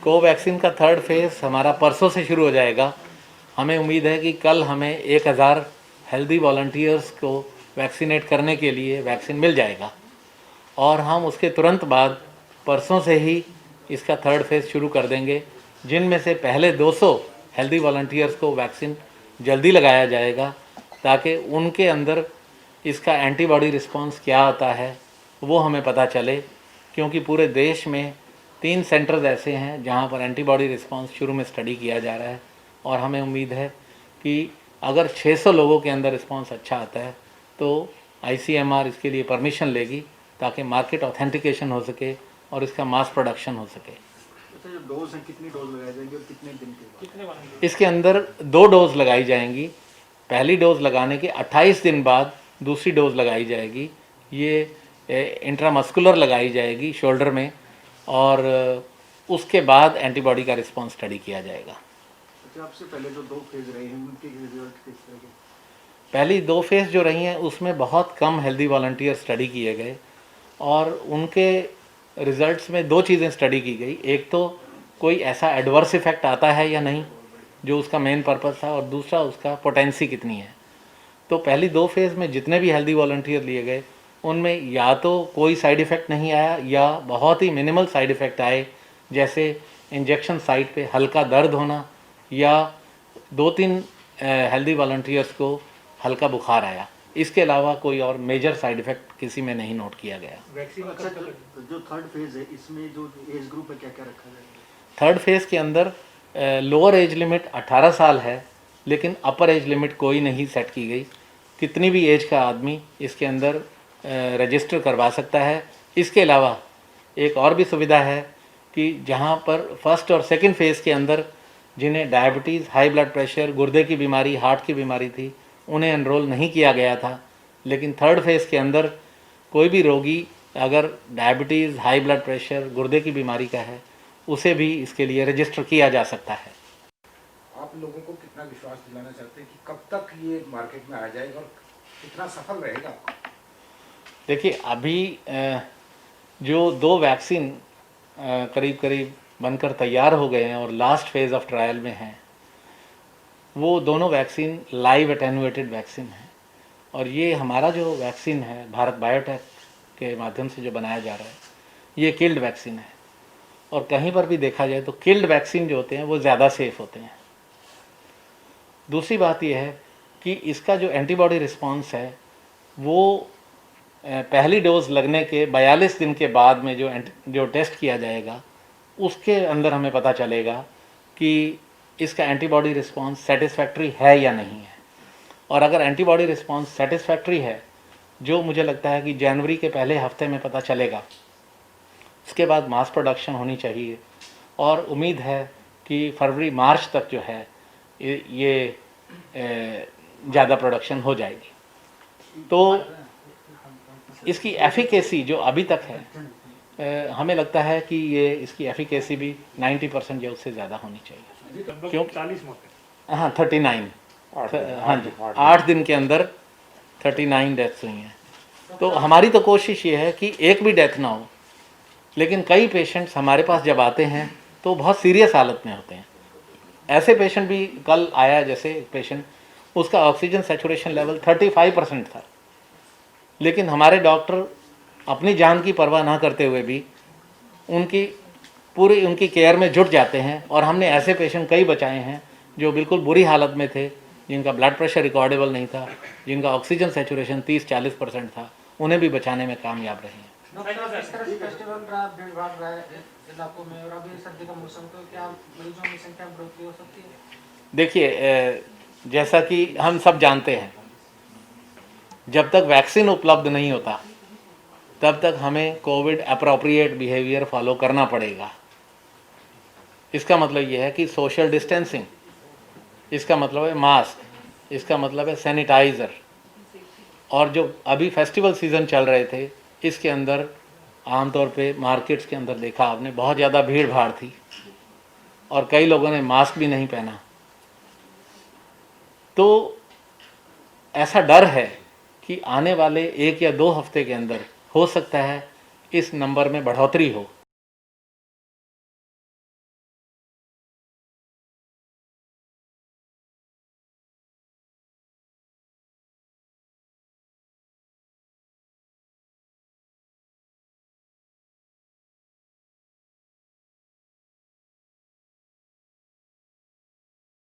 Covaxin का third phase हमारा परसों से शुरू हो जाएगा। हमें उम्मीद है कि कल हमें 1000 हेल्दी वॉलंटियर्स को वैक्सीनेट करने के लिए वैक्सीन मिल जाएगा और हम उसके तुरंत बाद परसों से ही इसका थर्ड फेज़ शुरू कर देंगे, जिनमें से पहले 200 हेल्दी वॉलंटियर्स को वैक्सीन जल्दी लगाया जाएगा ताकि उनके अंदर इसका एंटीबॉडी रिस्पांस क्या आता है वो हमें पता चले, क्योंकि पूरे देश में 3 सेंटर्स ऐसे हैं जहां पर एंटीबॉडी रिस्पांस शुरू में स्टडी किया जा रहा है और हमें उम्मीद है कि अगर 600 लोगों के अंदर रिस्पांस अच्छा आता है तो ICMR इसके लिए परमिशन लेगी ताकि मार्केट ऑथेंटिकेशन हो सके और इसका मास प्रोडक्शन हो सके। अच्छा, जो डोज है कितनी डोज लगाई जाएंगी और कितने दिन के बाद? इसके अंदर 2 डोज लगाई जाएंगी। पहली डोज लगाने के 28 दिन बाद दूसरी डोज लगाई जाएगी। ये इंट्रामस्कुलर लगाई जाएगी शोल्डर में और उसके बाद एंटीबॉडी का रिस्पांस स्टडी किया जाएगा। अच्छा, आपसे पहले जो 2 फेज रहे हैं उनके रिजल्ट किस तरह के? पहली 2 फेज़ जो रही हैं उसमें बहुत कम हेल्दी वॉलंटियर स्टडी किए गए और उनके रिजल्ट्स में 2 चीज़ें स्टडी की गई। एक तो कोई ऐसा एडवर्स इफेक्ट आता है या नहीं जो उसका मेन पर्पस था, और दूसरा उसका पोटेंसी कितनी है। तो पहली 2 फेज़ में जितने भी हेल्दी वॉलंटियर लिए गए उनमें या तो कोई साइड इफ़ेक्ट नहीं आया या बहुत ही मिनिमल साइड इफ़ेक्ट आए, जैसे इंजेक्शन साइट पे हल्का दर्द होना या 2-3 हेल्दी वॉलंटियर्स को हल्का बुखार आया। इसके अलावा कोई और मेजर साइड इफ़ेक्ट किसी में नहीं नोट किया गया। वैक्सीन अच्छा, जो थर्ड फेज है इसमें जो एज ग्रुप है क्या क्या रखा जाएगा? थर्ड फेज़ के अंदर लोअर एज लिमिट 18 साल है, लेकिन अपर एज लिमिट कोई नहीं सेट की गई। कितनी भी एज का आदमी इसके अंदर रजिस्टर करवा सकता है। इसके अलावा एक और भी सुविधा है कि जहां पर फर्स्ट और सेकंड फेज़ के अंदर जिन्हें डायबिटीज़, हाई ब्लड प्रेशर, गुर्दे की बीमारी, हार्ट की बीमारी थी, उन्हें एनरोल नहीं किया गया था, लेकिन थर्ड फेज़ के अंदर कोई भी रोगी अगर डायबिटीज़, हाई ब्लड प्रेशर, गुर्दे की बीमारी का है उसे भी इसके लिए रजिस्टर किया जा सकता है। आप लोगों को कितना विश्वास दिलाना चाहते हैं कि कब तक ये मार्केट में आ जाएगा और कितना सफल रहेगा? देखिए, अभी जो 2 वैक्सीन करीब करीब बनकर तैयार हो गए हैं और लास्ट फेज़ ऑफ ट्रायल में हैं, वो दोनों वैक्सीन लाइव एटेन्यूएटेड वैक्सीन हैं और ये हमारा जो वैक्सीन है भारत बायोटेक के माध्यम से जो बनाया जा रहा है ये किल्ड वैक्सीन है और कहीं पर भी देखा जाए तो किल्ड वैक्सीन जो होते हैं वो ज़्यादा सेफ होते हैं। दूसरी बात यह है कि इसका जो एंटीबॉडी रिस्पांस है वो पहली डोज लगने के 42 दिन के बाद में जो टेस्ट किया जाएगा उसके अंदर हमें पता चलेगा कि इसका एंटीबॉडी रिस्पांस सेटिस्फैक्ट्री है या नहीं है। और अगर एंटीबॉडी रिस्पांस सेटिस्फैक्ट्री है, जो मुझे लगता है कि जनवरी के पहले हफ्ते में पता चलेगा, उसके बाद मास प्रोडक्शन होनी चाहिए और उम्मीद है कि फरवरी मार्च तक जो है ये ज़्यादा प्रोडक्शन हो जाएगी। तो इसकी एफिकेसी जो अभी तक है हमें लगता है कि ये इसकी एफिकेसी भी 90% या उससे ज़्यादा होनी चाहिए। क्यों? 40 मौतें। हाँ, 39। हाँ जी, 8 दिन के अंदर 39 डेथ्स हुई हैं। तो हमारी तो कोशिश ये है कि एक भी डेथ ना हो, लेकिन कई पेशेंट्स हमारे पास जब आते हैं तो बहुत सीरियस हालत में होते हैं। ऐसे पेशेंट भी कल आया, जैसे एक पेशेंट उसका ऑक्सीजन सैचुरेशन लेवल 35% था, लेकिन हमारे डॉक्टर अपनी जान की परवाह ना करते हुए भी उनकी केयर में जुट जाते हैं और हमने ऐसे पेशेंट कई बचाए हैं जो बिल्कुल बुरी हालत में थे, जिनका ब्लड प्रेशर रिकॉर्डेबल नहीं था, जिनका ऑक्सीजन सैचुरेशन 30-40% था, उन्हें भी बचाने में कामयाब रहे हैं। फेस्टिवल रहा, भीड़ भाड़ रहा है इलाकों में और अभी सर्दी का मौसम, तो क्या मरीजों की संख्या में बढ़ोतरी हो सकती है? देखिए, जैसा कि हम सब जानते हैं, जब तक वैक्सीन उपलब्ध नहीं होता तब तक हमें कोविड अप्रोप्रिएट बिहेवियर फॉलो करना पड़ेगा। इसका मतलब यह है कि सोशल डिस्टेंसिंग, इसका मतलब है मास्क, इसका मतलब है सैनिटाइज़र। और जो अभी फेस्टिवल सीज़न चल रहे थे इसके अंदर आमतौर पे मार्केट्स के अंदर देखा आपने बहुत ज़्यादा भीड़ भाड़ थी और कई लोगों ने मास्क भी नहीं पहना। तो ऐसा डर है कि आने वाले 1 या 2 हफ्ते के अंदर हो सकता है इस नंबर में बढ़ोतरी हो।